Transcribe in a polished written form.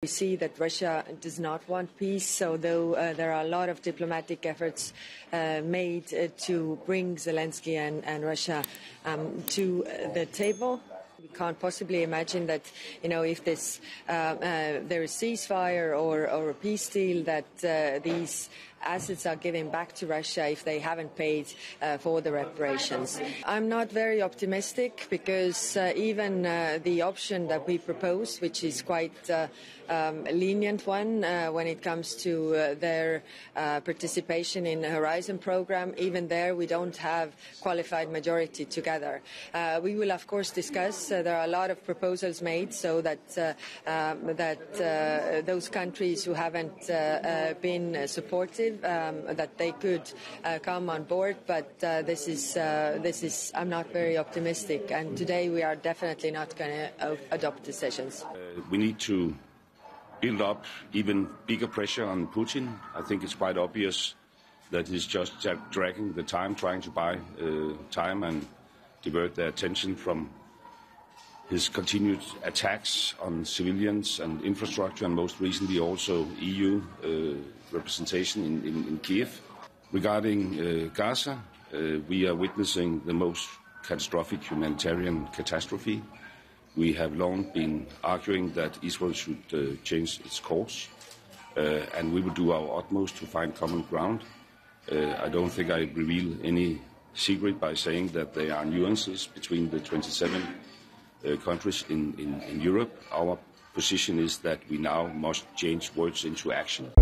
We see that Russia does not want peace, although there are a lot of diplomatic efforts made to bring Zelensky and Russia to the table. We can't possibly imagine that, if there is ceasefire or a peace deal, that these assets are given back to Russia if they haven't paid for the reparations. I'm not very optimistic because even the option that we propose, which is quite a lenient one when it comes to their participation in the Horizon program, even there we don't have qualified majority together. We will of course discuss. There are a lot of proposals made so that those countries who haven't been supportive that they could come on board, but this is I'm not very optimistic, and today we are definitely not going to adopt decisions. We need to build up even bigger pressure on Putin. I think it's quite obvious that he's just dragging the time, trying to buy time and divert their attention from his continued attacks on civilians and infrastructure, and most recently also EU representation in Kiev. Regarding Gaza, we are witnessing the most catastrophic humanitarian catastrophe. We have long been arguing that Israel should change its course, and we will do our utmost to find common ground. I don't think I reveal any secret by saying that there are nuances between the 27 countries in Europe. Our position is that we now must change words into action.